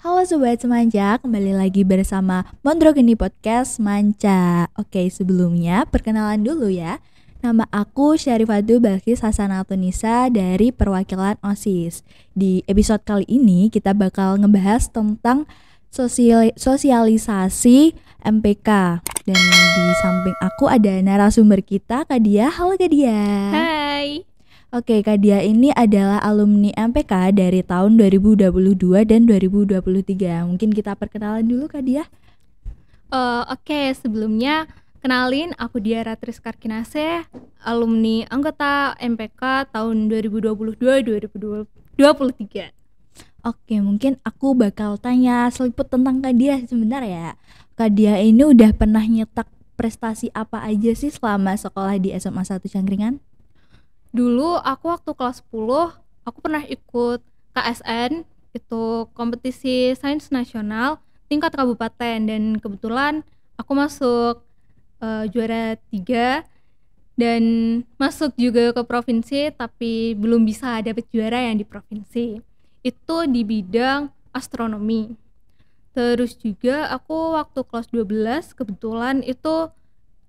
Halo Sobat Semanja, kembali lagi bersama Mondrogeni Podcast Manca. Oke, sebelumnya perkenalan dulu ya. Nama aku Syarifatu Balkis Hasanatunisa dari perwakilan OSIS. Di episode kali ini kita bakal ngebahas tentang sosialisasi MPK. Dan di samping aku ada narasumber kita, Kak Dia. Halo Kak Dia. Hai. Oke, Kak Dia ini adalah alumni MPK dari tahun 2022 dan 2023. Mungkin kita perkenalan dulu Kak Dia. Oke, sebelumnya kenalin aku Dia Ratris Karkinase, alumni anggota MPK tahun 2022-2023. Oke, mungkin aku bakal tanya seliput tentang Kak Dia sebentar ya. Kak Dia ini udah pernah nyetak prestasi apa aja sih selama sekolah di SMA 1 Cangkringan? Dulu aku waktu kelas 10, aku pernah ikut KSN, itu kompetisi sains nasional tingkat kabupaten, dan kebetulan aku masuk juara 3 dan masuk juga ke provinsi, tapi belum bisa dapet juara yang di provinsi. Itu di bidang astronomi. Terus juga aku waktu kelas 12 kebetulan itu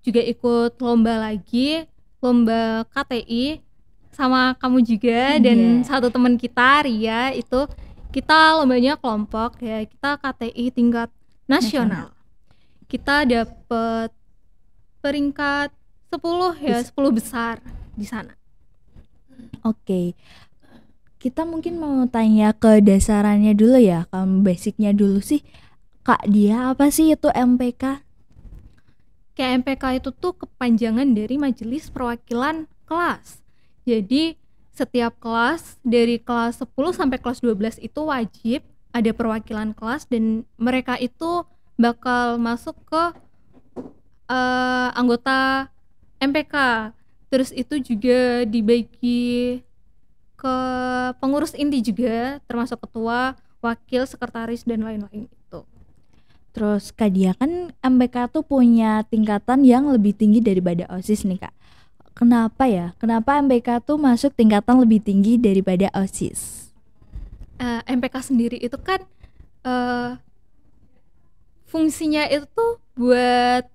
juga ikut lomba lagi, lomba KTI sama kamu juga dan satu teman kita Ria, itu kita lombanya kelompok ya, kita KTI tingkat nasional. Kita dapet peringkat 10 ya, 10 besar di sana. Oke. Kita mungkin mau tanya ke dasarannya dulu ya, basicnya dulu sih. Kak Dia, apa sih itu MPK? Kayak MPK itu tuh kepanjangan dari Majelis Perwakilan Kelas. Jadi setiap kelas dari kelas 10 sampai kelas 12 itu wajib ada perwakilan kelas, dan mereka itu bakal masuk ke anggota MPK. Terus itu juga dibagi ke pengurus inti juga, termasuk ketua, wakil, sekretaris, dan lain-lain itu. Terus Kak Dia kan MPK tuh punya tingkatan yang lebih tinggi daripada OSIS nih Kak. Kenapa ya? Kenapa MPK tuh masuk tingkatan lebih tinggi daripada OSIS? MPK sendiri itu kan fungsinya itu tuh buat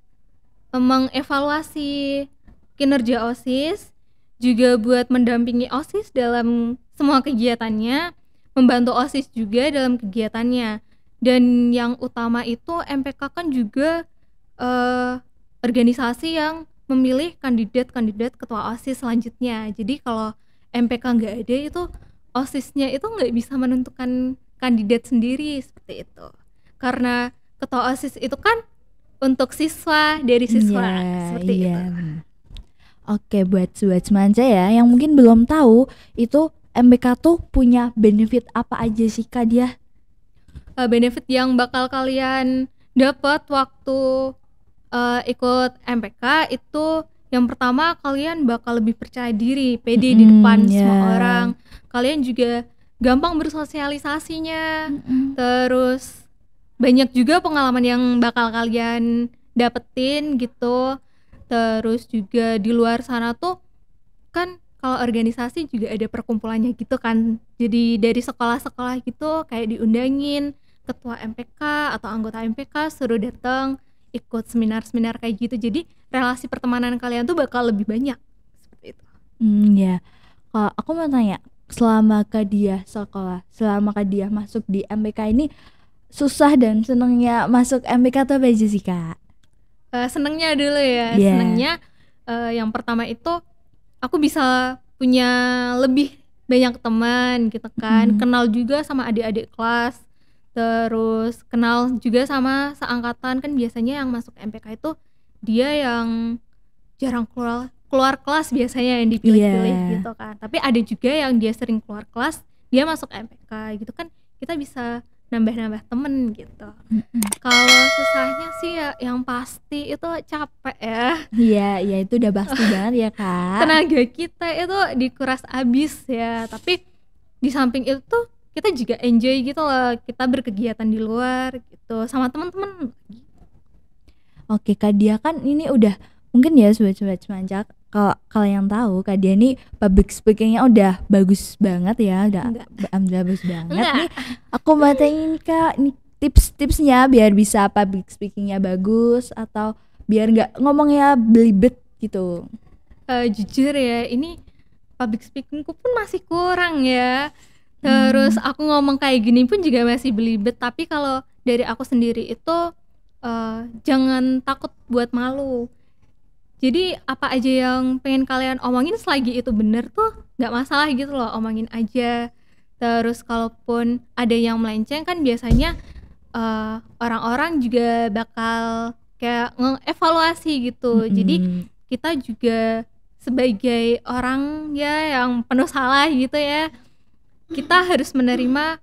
mengevaluasi kinerja OSIS, juga buat mendampingi OSIS dalam semua kegiatannya, membantu OSIS juga dalam kegiatannya. Dan yang utama itu MPK kan juga organisasi yang memilih kandidat-kandidat ketua OSIS selanjutnya. Jadi kalau MPK nggak ada, itu OSISnya itu nggak bisa menentukan kandidat sendiri seperti itu. Karena ketua OSIS itu kan untuk siswa, dari siswa, seperti itu. Oke, buat sobat semanja ya yang mungkin belum tahu, itu MPK tuh punya benefit apa aja sih Kak Dia? Benefit yang bakal kalian dapat waktu ikut MPK itu, yang pertama kalian bakal lebih percaya diri, pede di depan semua orang. Kalian juga gampang bersosialisasinya. Terus banyak juga pengalaman yang bakal kalian dapetin gitu. Terus juga di luar sana tuh kan kalau organisasi juga ada perkumpulannya gitu kan. Jadi dari sekolah-sekolah gitu kayak diundangin ketua MPK atau anggota MPK, suruh datang ikut seminar-seminar kayak gitu. Jadi relasi pertemanan kalian tuh bakal lebih banyak seperti itu. Ya. Kalau aku mau tanya, selama Kak Dia sekolah, selama Kak Dia masuk di MPK ini, susah dan senengnya masuk MPK tuh apa aja sih Kak? Senengnya dulu ya. Senengnya yang pertama itu aku bisa punya lebih banyak teman gitu kan, kenal juga sama adik-adik kelas, terus kenal juga sama seangkatan. Kan biasanya yang masuk MPK itu dia yang jarang keluar kelas biasanya yang dipilih-pilih gitu kan. Tapi ada juga yang dia sering keluar kelas, dia masuk MPK gitu kan, kita bisa nambah-nambah temen gitu. Kalau susahnya sih ya yang pasti itu capek ya. Iya itu udah pasti banget ya Kak. Tenaga kita itu dikuras abis ya, tapi di samping itu kita juga enjoy gitu loh, kita berkegiatan di luar gitu sama teman-teman. Oke Kak Dia kan ini udah mungkin ya sobat-sobat semanja, Kalau kalian tahu Kak Dia nih public speakingnya udah bagus banget ya, udah Enggak. bagus banget Enggak. nih. Aku mau tanyain Kak, nih tips-tipsnya biar bisa public speakingnya bagus atau biar nggak ngomongnya belibet gitu. Jujur ya, ini public speakingku pun masih kurang ya. Terus aku ngomong kayak gini pun juga masih belibet. Tapi kalau dari aku sendiri itu jangan takut buat malu. Jadi apa aja yang pengen kalian omongin selagi itu bener tuh nggak masalah gitu loh, omongin aja. Terus kalaupun ada yang melenceng kan biasanya orang-orang juga bakal kayak ngevaluasi gitu. Jadi kita juga sebagai orang ya yang penuh salah gitu ya, kita harus menerima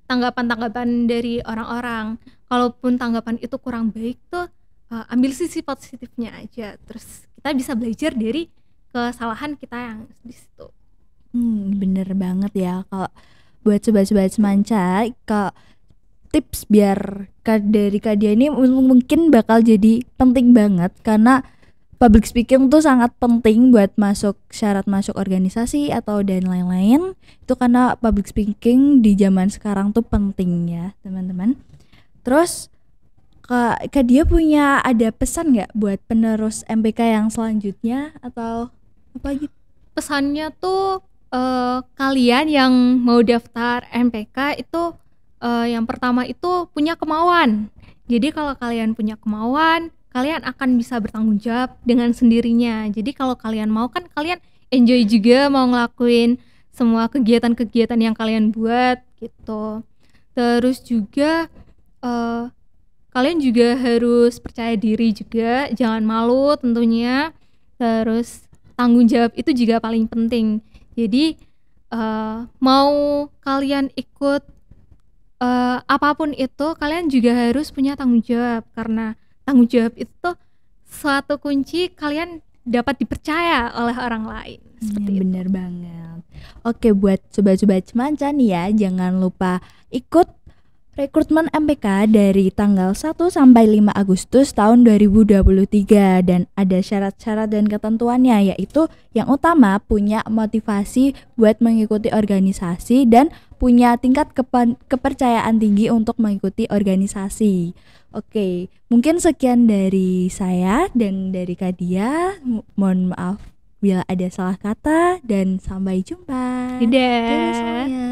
tanggapan-tanggapan dari orang-orang. Kalaupun tanggapan itu kurang baik tuh ambil sisi positifnya aja, terus kita bisa belajar dari kesalahan kita yang di situ. Bener banget ya. Kalau buat sobat-sobat semanca, kalau tips biar dari Kak Dia ini mungkin bakal jadi penting banget, karena public speaking tuh sangat penting buat masuk syarat masuk organisasi atau dan lain-lain. Itu karena public speaking di zaman sekarang tuh penting ya teman-teman. Terus Kak Dia punya ada pesan nggak buat penerus MPK yang selanjutnya atau apa gitu? Pesannya tuh kalian yang mau daftar MPK itu yang pertama itu punya kemauan. Jadi kalau kalian punya kemauan, kalian akan bisa bertanggung jawab dengan sendirinya. Jadi kalau kalian mau kan kalian enjoy juga mau ngelakuin semua kegiatan-kegiatan yang kalian buat gitu. Terus juga kalian juga harus percaya diri juga, jangan malu tentunya. Terus tanggung jawab itu juga paling penting. Jadi mau kalian ikut apapun itu, kalian juga harus punya tanggung jawab, karena tanggung jawab itu suatu kunci kalian dapat dipercaya oleh orang lain. Seperti itu. Bener banget. Oke, buat sobat-sobat semanca nih ya, jangan lupa ikut rekrutmen MPK dari tanggal 1 sampai 5 Agustus tahun 2023, dan ada syarat-syarat dan ketentuannya, yaitu yang utama punya motivasi buat mengikuti organisasi dan punya tingkat kepercayaan tinggi untuk mengikuti organisasi. Oke, mungkin sekian dari saya dan dari Kak Dia. Mohon maaf bila ada salah kata dan sampai jumpa. Dadah. Dadah semuanya.